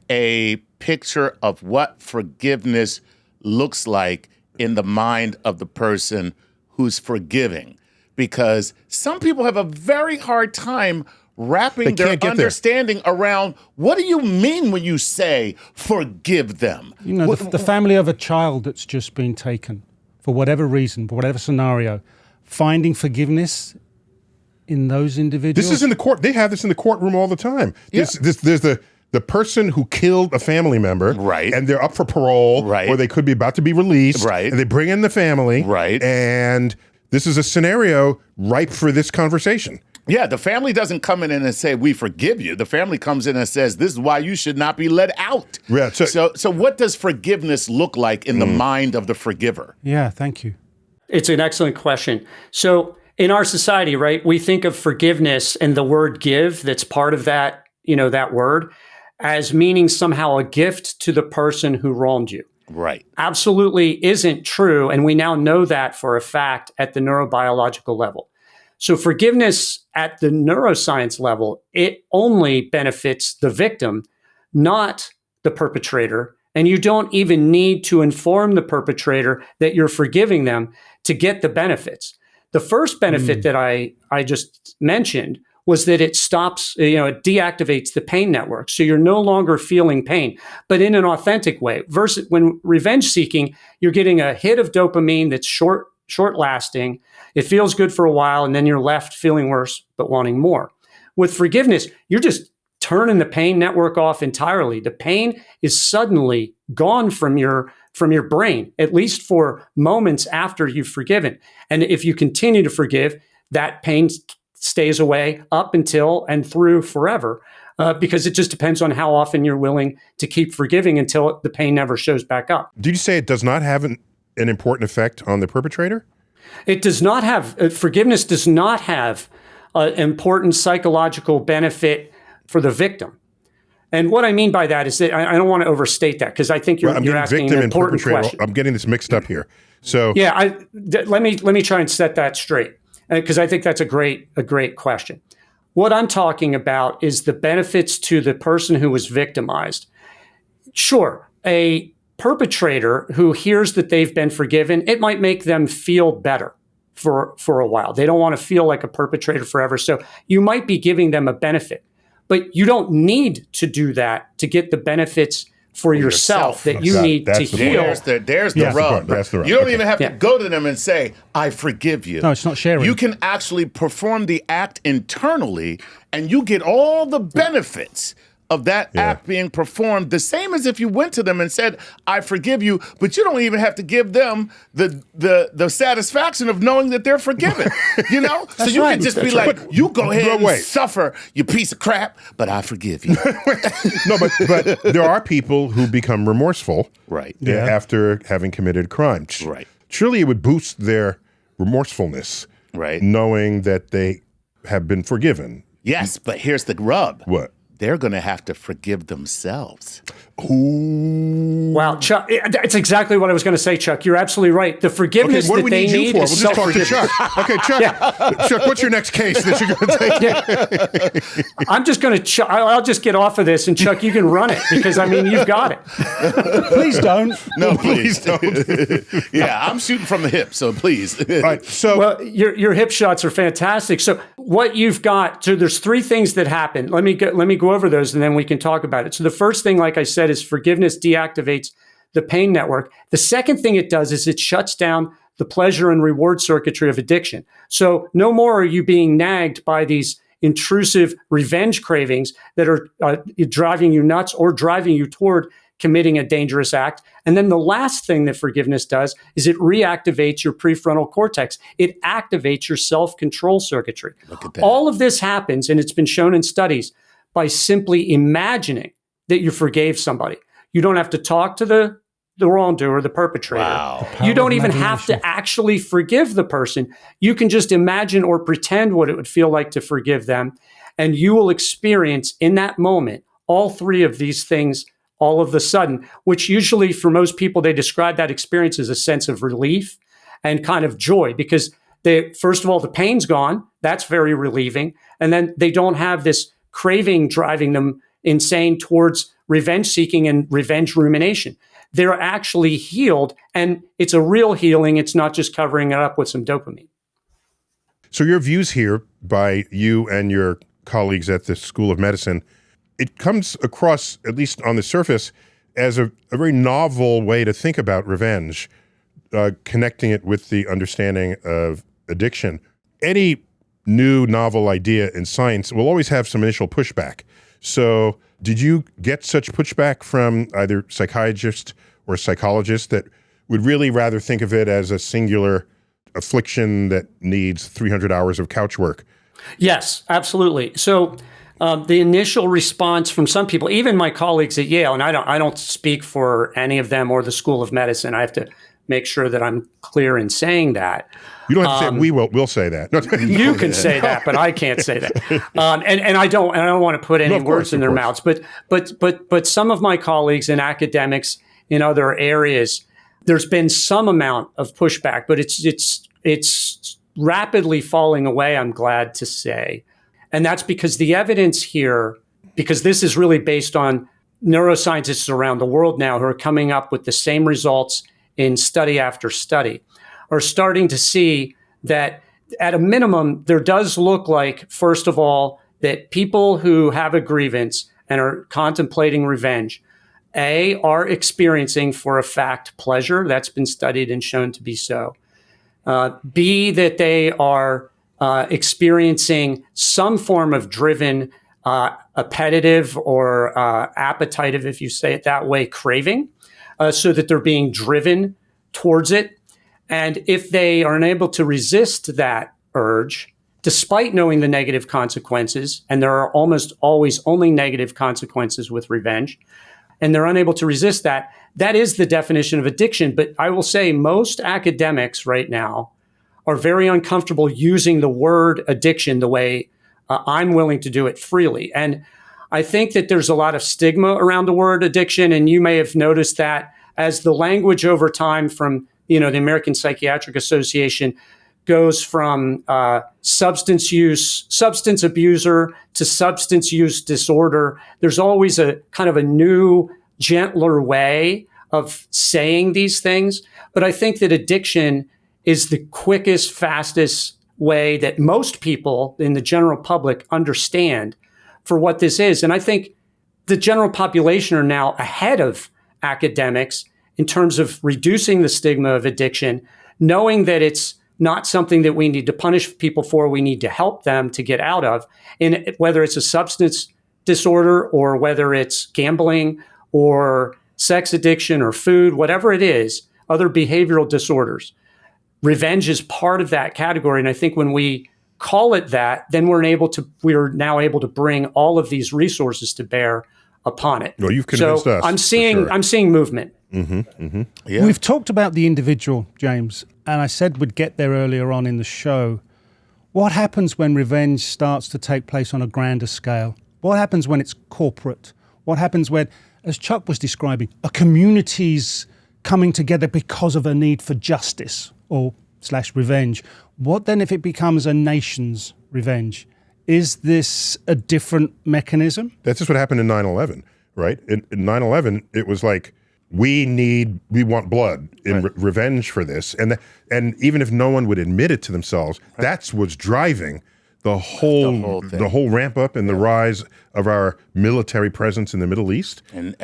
a picture of what forgiveness looks like in the mind of the person who's forgiving? Because some people have a very hard time wrapping their understanding around, what do you mean when you say forgive them? You know, the family of a child that's just been taken for whatever reason, for whatever scenario, finding forgiveness in those individuals. This is in the court. They have this in the courtroom all the time. There's the person who killed a family member, right, and they're up for parole, right, or they could be about to be released, right, and they bring in the family, right, and this is a scenario ripe for this conversation. Yeah, the family doesn't come in and say, we forgive you. The family comes in and says, this is why you should not be let out. Yeah, so what does forgiveness look like in the mind of the forgiver? Yeah, thank you. It's an excellent question. So in our society, right, we think of forgiveness and the word give that's part of that, that word, as meaning somehow a gift to the person who wronged you. Right. Absolutely isn't true. And we now know that for a fact at the neurobiological level. So forgiveness at the neuroscience level, it only benefits the victim, not the perpetrator. And you don't even need to inform the perpetrator that you're forgiving them to get the benefits. The first benefit that I just mentioned was that it stops, it deactivates the pain network. So you're no longer feeling pain, but in an authentic way. Versus when revenge seeking, you're getting a hit of dopamine that's short lasting. It feels good for a while, and then you're left feeling worse, but wanting more. With forgiveness, you're just turning the pain network off entirely. The pain is suddenly gone from your brain, at least for moments after you've forgiven. And if you continue to forgive, that pain stays away up until and through forever, because it just depends on how often you're willing to keep forgiving until the pain never shows back up. Did you say it does not have an important effect on the perpetrator? It does not have, forgiveness does not have an important psychological benefit for the victim. And what I mean by that is that I don't want to overstate that, because I think you're asking an important question. I'm getting this mixed up here. So yeah, let me try and set that straight. because I think that's a great question. What I'm talking about is the benefits to the person who was victimized. Sure, a perpetrator who hears that they've been forgiven, it might make them feel better for a while. They don't want to feel like a perpetrator forever. So you might be giving them a benefit, but you don't need to do that to get the benefits for yourself that you need to heal. There's the rub. That's the rub. You don't even have to go to them and say, I forgive you. No, it's not sharing. You can actually perform the act internally, and you get all the benefits of that act being performed, the same as if you went to them and said, I forgive you, but you don't even have to give them the satisfaction of knowing that they're forgiven. You know? So you can just be like, you go ahead and suffer, you piece of crap, but I forgive you. No, but there are people who become remorseful after having committed crimes. Right. Surely it would boost their remorsefulness, knowing that they have been forgiven. Yes, but here's the rub. What? They're going to have to forgive themselves. Ooh. Wow, Chuck, that's exactly what I was going to say, Chuck. You're absolutely right. The forgiveness that they need is self-forgiveness. We'll just talk to Chuck. Okay, Chuck. Chuck, what's your next case that you're going to take? I'm just going to, I'll just get off of this, and Chuck, you can run it, because, I mean, you've got it. Please don't. No, please don't. Yeah, I'm shooting from the hip, so please. All right, so well, your hip shots are fantastic. So what you've got, so there's three things that happen. Let me go over those, and then we can talk about it. So the first thing, like I said, is forgiveness deactivates the pain network. The second thing it does is it shuts down the pleasure and reward circuitry of addiction. So no more are you being nagged by these intrusive revenge cravings that are driving you nuts or driving you toward committing a dangerous act. And then the last thing that forgiveness does is it reactivates your prefrontal cortex. It activates your self-control circuitry. Look at that. All of this happens, and it's been shown in studies, by simply imagining that you forgave somebody. You don't have to talk to the wrongdoer, the perpetrator. Wow. You don't even have to actually forgive the person. You can just imagine or pretend what it would feel like to forgive them. And you will experience in that moment all three of these things all of the sudden, which usually for most people, they describe that experience as a sense of relief and kind of joy, because first of all, the pain's gone. That's very relieving. And then they don't have this craving driving them insane towards revenge seeking and revenge rumination. They're actually healed, and it's a real healing. It's not just covering it up with some dopamine. So your views here by you and your colleagues at the School of Medicine, it comes across, at least on the surface, as a very novel way to think about revenge, connecting it with the understanding of addiction. Any new novel idea in science will always have some initial pushback. So did you get such pushback from either psychiatrists or psychologists that would really rather think of it as a singular affliction that needs 300 hours of couch work? Yes, absolutely. So the initial response from some people, even my colleagues at Yale, and I don't speak for any of them or the School of Medicine. I have to make sure that I'm clear in saying that. You don't have to say it. We'll say that. No, you can say that, but I can't say that. And I don't want to put any words in their mouths. But some of my colleagues and academics in other areas, there's been some amount of pushback, but it's rapidly falling away, I'm glad to say. And that's because the evidence here, because this is really based on neuroscientists around the world now who are coming up with the same results in study after study, are starting to see that at a minimum, there does look like, first of all, that people who have a grievance and are contemplating revenge, A, are experiencing for a fact pleasure. That's been studied and shown to be so. B, that they are experiencing some form of driven, appetitive or appetitive, if you say it that way, craving, so that they're being driven towards it. And if they are unable to resist that urge, despite knowing the negative consequences, and there are almost always only negative consequences with revenge, and they're unable to resist that, that is the definition of addiction. But I will say most academics right now are very uncomfortable using the word addiction the way I'm willing to do it freely. And I think that there's a lot of stigma around the word addiction, and you may have noticed that as the language over time from the American Psychiatric Association goes from substance abuser to substance use disorder. There's always a kind of a new, gentler way of saying these things. But I think that addiction is the quickest, fastest way that most people in the general public understand for what this is. And I think the general population are now ahead of academics in terms of reducing the stigma of addiction, knowing that it's not something that we need to punish people for, we need to help them to get out of. And whether it's a substance disorder or whether it's gambling or sex addiction or food, whatever it is, other behavioral disorders, revenge is part of that category. And I think when we call it that, then we're now able to bring all of these resources to bear upon it. Well, you've convinced us. I'm seeing movement. Yeah. We've talked about the individual, James, and I said we'd get there earlier on in the show. What happens when revenge starts to take place on a grander scale? What happens when it's corporate? What happens when, as Chuck was describing, a community's coming together because of a need for justice or / revenge? What then if it becomes a nation's revenge? Is this a different mechanism? That's just what happened in 9/11, right? In 9/11, it was like, we want blood in revenge for this. And even if no one would admit it to themselves, that's what's driving the whole ramp up and the rise of our military presence in the Middle East. And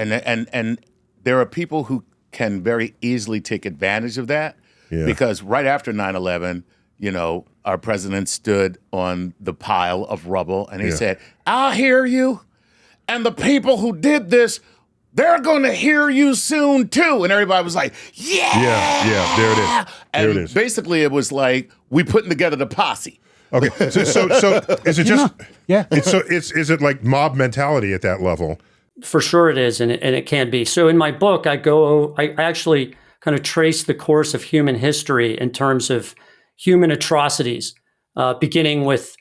there are people who can very easily take advantage of that because right after 9/11, our president stood on the pile of rubble and he said, "I'll hear you. And the people who did this, they're going to hear you soon too." And everybody was like, yeah, there it is. And basically it was like we putting together the posse. Okay, so is it just is it like mob mentality at that level? For sure it is, and it can be. So in my book, I actually kind of trace the course of human history in terms of human atrocities, beginning with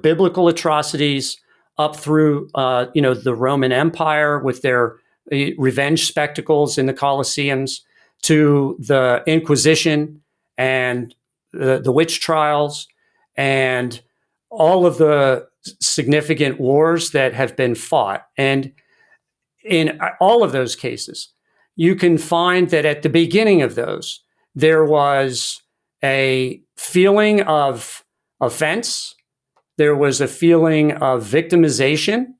biblical atrocities up through the Roman Empire with their revenge spectacles in the Colosseums, to the Inquisition and the witch trials and all of the significant wars that have been fought. And in all of those cases, you can find that at the beginning of those, there was a feeling of offense, there was a feeling of victimization,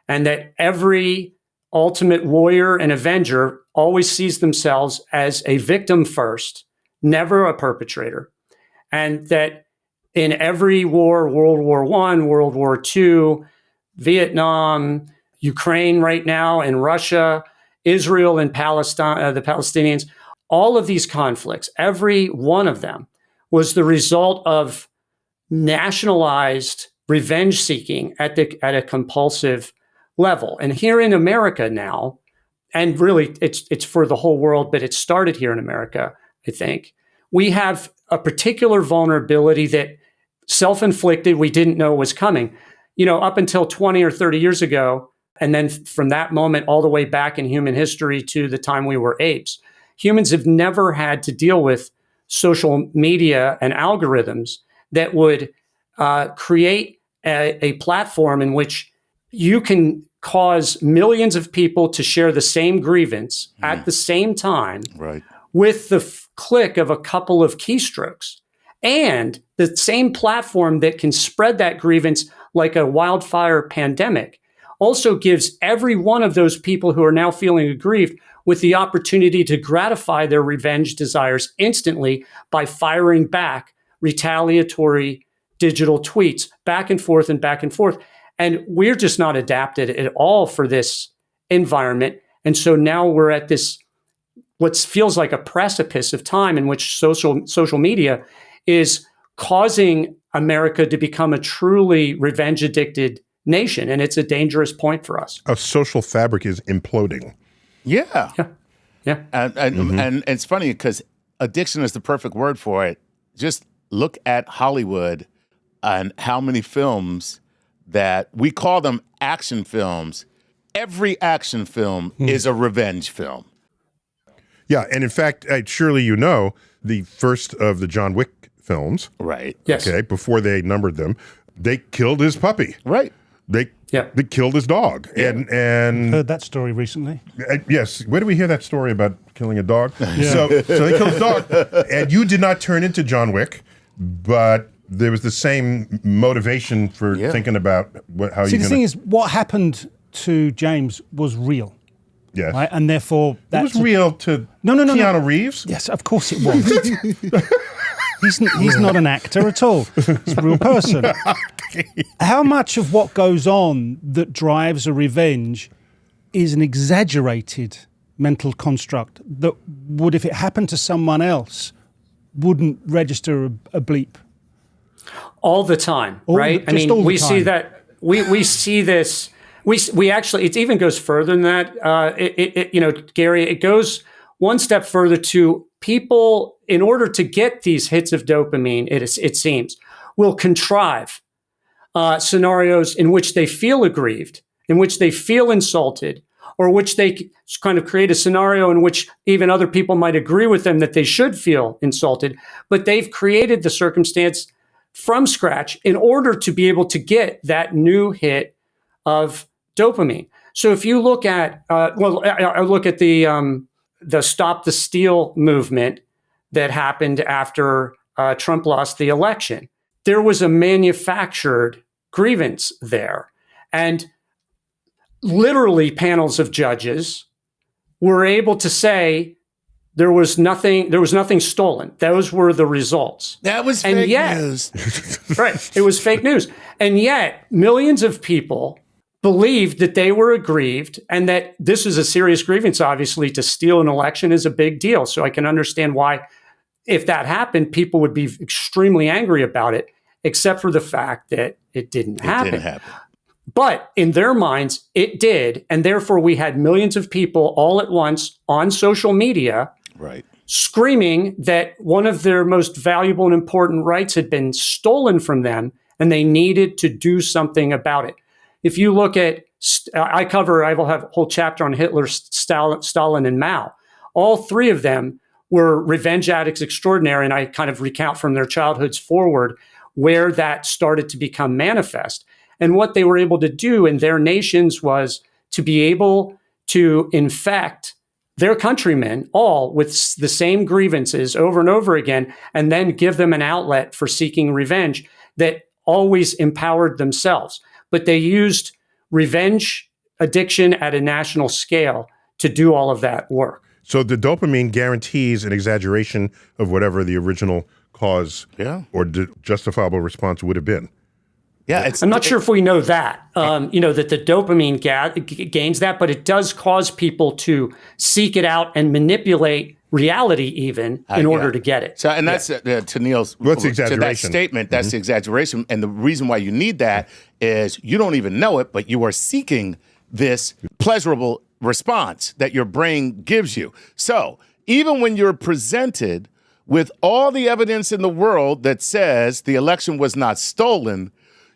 and that every ultimate warrior and avenger always sees themselves as a victim first, never a perpetrator. And that in every war, World War I, World War II, Vietnam, Ukraine right now, and Russia, Israel and Palestine, the Palestinians, all of these conflicts, every one of them was the result of nationalized revenge seeking at a compulsive level. And here in America now, and really it's for the whole world, but it started here in America, I think, we have a particular vulnerability that self-inflicted, we didn't know was coming. Up until 20 or 30 years ago, and then from that moment all the way back in human history to the time we were apes, humans have never had to deal with social media and algorithms that would create a platform in which you can cause millions of people to share the same grievance at the same time, right, with the click of a couple of keystrokes. And the same platform that can spread that grievance like a wildfire pandemic also gives every one of those people who are now feeling aggrieved with the opportunity to gratify their revenge desires instantly by firing back retaliatory digital tweets back and forth and back and forth. And we're just not adapted at all for this environment. And so now we're at this, what feels like a precipice of time in which social media is causing America to become a truly revenge-addicted nation. And it's a dangerous point for us. Our social fabric is imploding. Yeah. And And it's funny because addiction is the perfect word for it. Just look at Hollywood and how many films that we call them action films. Every action film is a revenge film. Yeah, and in fact, surely the first of the John Wick films. Right. Yes. Okay, before they numbered them, they killed his puppy. Right. They killed his dog. And Heard that story recently. yes, where do we hear that story about killing a dog? So they killed his dog, and you did not turn into John Wick, but there was the same motivation for thinking about how See, you. the thing is, what happened to James was real. Yes. Right? And therefore, It was real to No. Keanu Reeves. Yes, of course it was. He's not an actor at all. He's a real person. How much of what goes on that drives a revenge is an exaggerated mental construct that would, if it happened to someone else, wouldn't register a bleep? All the time, right? I mean, we see that. We see this. We actually, it even goes further than that. Gary, it goes one step further to people, in order to get these hits of dopamine, it seems, will contrive scenarios in which they feel aggrieved, in which they feel insulted, or which they kind of create a scenario in which even other people might agree with them that they should feel insulted, but they've created the circumstance from scratch in order to be able to get that new hit of dopamine. So if you look at, I look at the Stop the Steal movement that happened after Trump lost the election. There was a manufactured grievance there. And literally panels of judges were able to say there was nothing stolen. Those were the results. That was fake news. Right. It was fake news. And yet millions of people believed that they were aggrieved and that this is a serious grievance. Obviously, to steal an election is a big deal. So I can understand why, if that happened, people would be extremely angry about it, except for the fact that it didn't happen. But in their minds, it did. And therefore, we had millions of people all at once on social media screaming that one of their most valuable and important rights had been stolen from them, and they needed to do something about it. If you look at, I will have a whole chapter on Hitler, Stalin, and Mao. All three of them were revenge addicts extraordinary, and I kind of recount from their childhoods forward where that started to become manifest. And what they were able to do in their nations was to be able to infect their countrymen all with the same grievances over and over again, and then give them an outlet for seeking revenge that always empowered themselves. But they used revenge addiction at a national scale to do all of that work. So the dopamine guarantees an exaggeration of whatever the original cause or justifiable response would have been. Yeah, I'm not sure if we know that, that the dopamine gains that, but it does cause people to seek it out and manipulate reality even in order to get it. So, and that's to Neil's the to exaggeration? that statement. That's the exaggeration, and the reason why you need that is you don't even know it, but you are seeking this pleasurable response that your brain gives you. So, even when you're presented with all the evidence in the world that says the election was not stolen,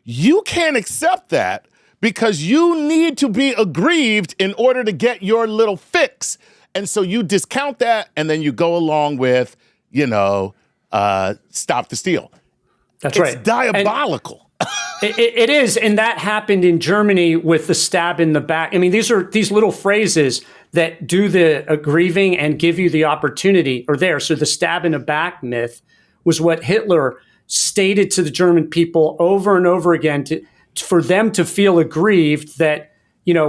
you can't accept that because you need to be aggrieved in order to get your little fix. And so you discount that, and then you go along with, stop the steal. That's right. It's diabolical. It is, and that happened in Germany with the stab in the back. I mean, these are these little phrases that do the aggrieving and give you the opportunity are there. So the stab in the back myth was what Hitler stated to the German people over and over again for them to feel aggrieved that,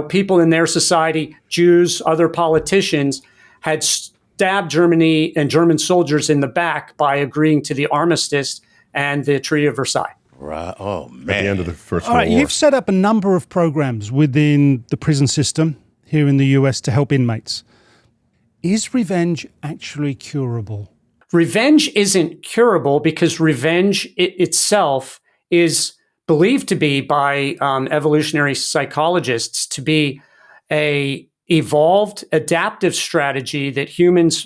people in their society, Jews, other politicians, had stabbed Germany and German soldiers in the back by agreeing to the armistice and the Treaty of Versailles. Right. Oh, man. At the end of the First All World right, War. you've set up a number of programs within the prison system here in the US to help inmates. Is revenge actually curable? Revenge isn't curable because revenge itself is believed to be by evolutionary psychologists to be a evolved adaptive strategy that humans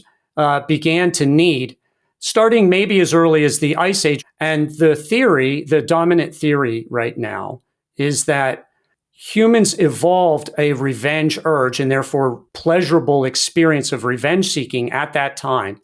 began to need starting maybe as early as the Ice Age. And the dominant theory right now is that humans evolved a revenge urge and therefore pleasurable experience of revenge seeking at that time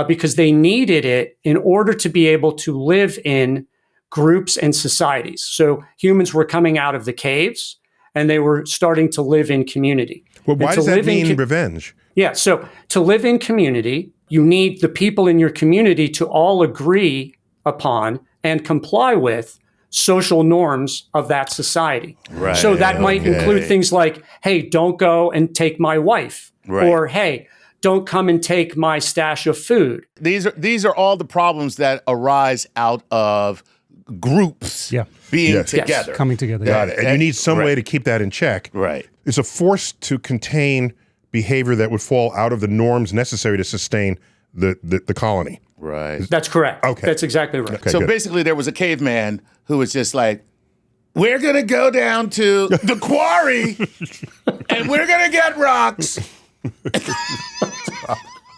because they needed it in order to be able to live in groups and societies. So humans were coming out of the caves and they were starting to live in community. Well, why does that mean revenge? Yeah, so to live in community, you need the people in your community to all agree upon and comply with social norms of that society. Right. So that might include things like, hey, don't go and take my wife. Right. Or, hey, don't come and take my stash of food. These are all the problems that arise out of groups being together. Yes, coming together. Got it. And you need some way to keep that in check. Right. It's a force to contain behavior that would fall out of the norms necessary to sustain the colony. Right. That's correct. Okay. That's exactly right. Okay, So good. basically there was a caveman who was just like, we're going to go down to the quarry and we're going to get rocks.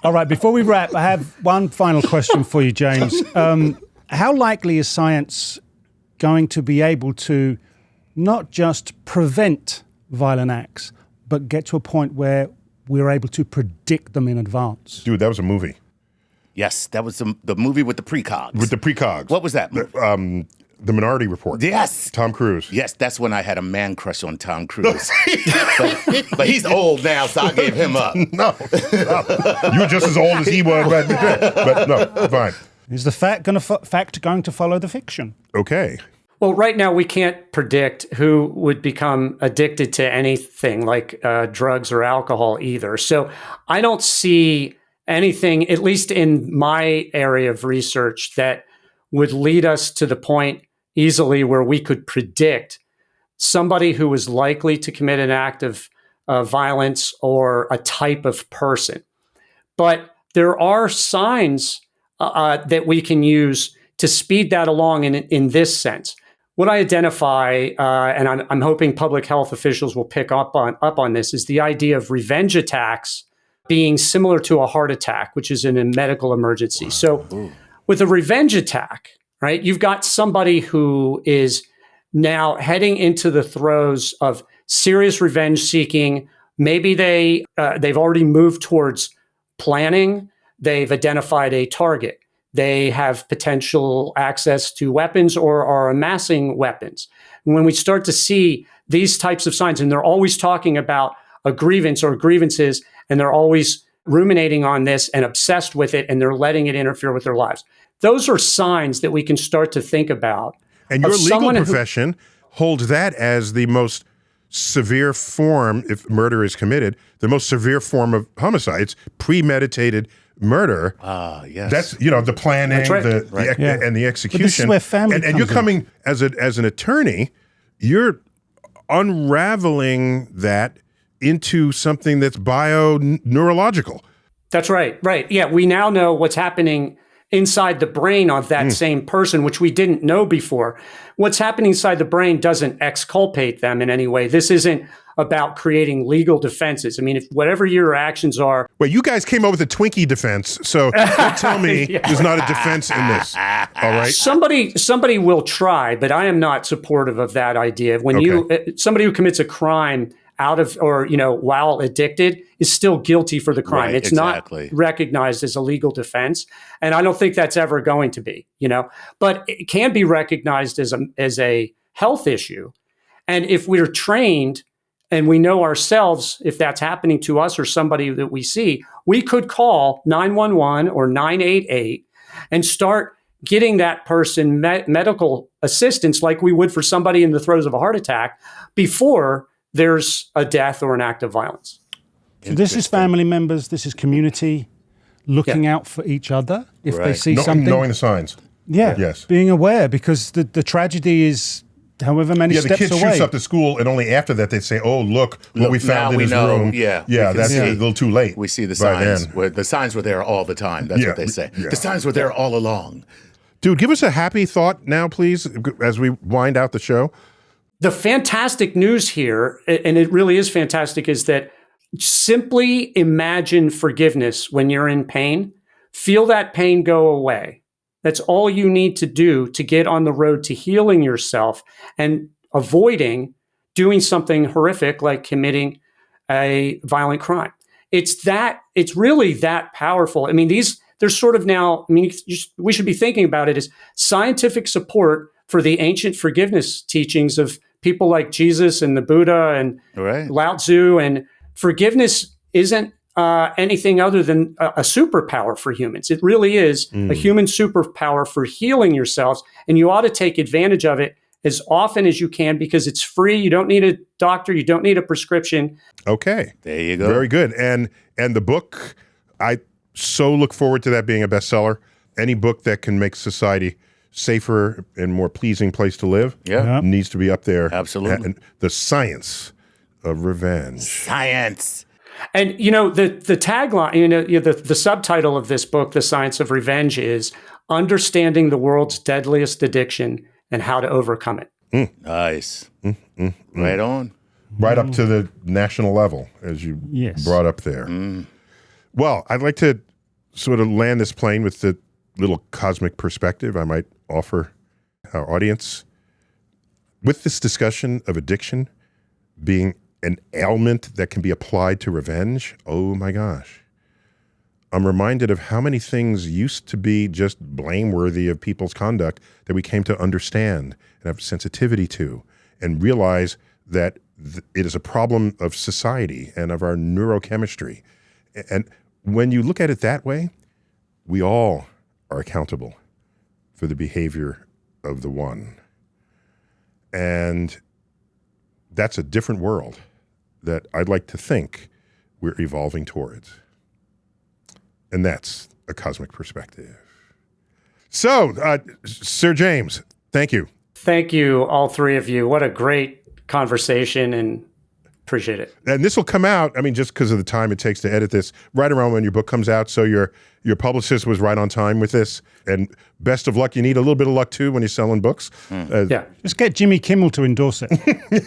All right, before we wrap, I have one final question for you, James. How likely is science going to be able to not just prevent violent acts, but get to a point where we're able to predict them in advance? Dude, that was a movie. Yes, that was the movie with the precogs. With the precogs. What was that movie? The Minority Report. Yes. Tom Cruise. Yes, that's when I had a man crush on Tom Cruise. but he's old now, so I gave him up. No. You were just as old as he was. But no, fine. Is the fact going to follow the fiction? Okay. Well, right now we can't predict who would become addicted to anything like drugs or alcohol either. So I don't see anything, at least in my area of research, that would lead us to the point easily where we could predict somebody who was likely to commit an act of violence or a type of person. But there are signs that we can use to speed that along in this sense. What I identify, and I'm hoping public health officials will pick up on this, is the idea of revenge attacks being similar to a heart attack, which is in a medical emergency. So with a revenge attack, right, you've got somebody who is now heading into the throes of serious revenge seeking. Maybe they've already moved towards planning. They've identified a target. They have potential access to weapons or are amassing weapons. And when we start to see these types of signs, and they're always talking about a grievance or grievances, and they're always ruminating on this and obsessed with it, and they're letting it interfere with their lives. Those are signs that we can start to think about. And your legal profession holds that as the most severe form, if murder is committed, the most severe form of homicides, premeditated murder. Yes. That's, the planning, and the execution. But this is where family and you're coming as an attorney, you're unraveling that into something that's bio-neurological. That's right. Right. Yeah. We now know what's happening inside the brain of that same person, which we didn't know before. What's happening inside the brain doesn't exculpate them in any way. This isn't about creating legal defenses. I mean, if whatever your actions are. Well, you guys came up with a Twinkie defense, so don't tell me there's not a defense in this. All right. Somebody will try, but I am not supportive of that idea. When somebody who commits a crime while addicted is still guilty for the crime. Right, it's not recognized as a legal defense. And I don't think that's ever going to be, but it can be recognized as a health issue. And if we're trained and we know ourselves, if that's happening to us or somebody that we see, we could call 911 or 988 and start getting that person medical assistance like we would for somebody in the throes of a heart attack before there's a death or an act of violence. So this is family members, this is community looking out for each other if they see something. Knowing the signs. Yeah. Yes. Being aware, because the tragedy is however many steps away. Yeah, the kid shoots up the school, and only after that they say, "Oh, look what we found in his room." Yeah, that's a little too late. We see the signs. The signs were there all the time. That's what they say. Yeah. The signs were there all along. Dude, give us a happy thought now, please, as we wind out the show. The fantastic news here, and it really is fantastic, is that simply imagine forgiveness when you're in pain. Feel that pain go away. That's all you need to do to get on the road to healing yourself and avoiding doing something horrific like committing a violent crime. It's really that powerful. I mean, there's sort of now, I mean, we should be thinking about it as scientific support for the ancient forgiveness teachings of people like Jesus and the Buddha and Lao Tzu. And forgiveness isn't anything other than a superpower for humans. It really is a human superpower for healing yourselves. And you ought to take advantage of it as often as you can because it's free. You don't need a doctor. You don't need a prescription. Okay. There you go. Very good. And the book, I so look forward to that being a bestseller. Any book that can make society safer and more pleasing place to live needs to be up there. Absolutely. And the science of revenge. Science. And, you know, the tagline, the subtitle of this book, The Science of Revenge, is Understanding the World's Deadliest Addiction and How to Overcome It. Nice. Right on. Right up to the national level, as you brought up there. Well, I'd like to sort of land this plane with the little cosmic perspective I might offer our audience. With this discussion of addiction being an ailment that can be applied to revenge, oh my gosh. I'm reminded of how many things used to be just blameworthy of people's conduct that we came to understand and have sensitivity to and realize that it is a problem of society and of our neurochemistry. And when you look at it that way, we all are accountable for the behavior of the one. And that's a different world that I'd like to think we're evolving towards. And that's a cosmic perspective. So, Sir James, thank you. Thank you, all three of you. What a great conversation, and appreciate it. And this will come out, I mean, just because of the time it takes to edit this, right around when your book comes out. So your publicist was right on time with this. And best of luck. You need a little bit of luck, too, when you're selling books. Just get Jimmy Kimmel to endorse it.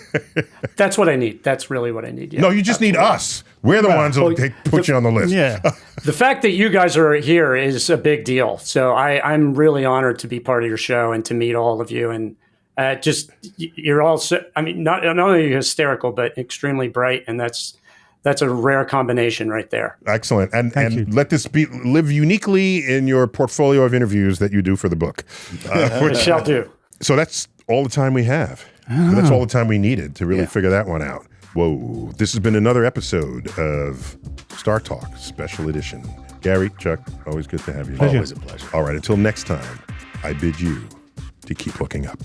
That's what I need. That's really what I need. Yeah, no, you just need us. We're the ones who put you on the list. Yeah. The fact that you guys are here is a big deal. So I'm really honored to be part of your show and to meet all of you. And you're all, I mean, not only are you hysterical, but extremely bright. And that's a rare combination right there. Excellent. And let this live uniquely in your portfolio of interviews that you do for the book. It shall do. So that's all the time we have. That's all the time we needed to really figure that one out. Whoa. This has been another episode of StarTalk Special Edition. Gary, Chuck, always good to have you. Always a pleasure. All right. Until next time, I bid you to keep looking up.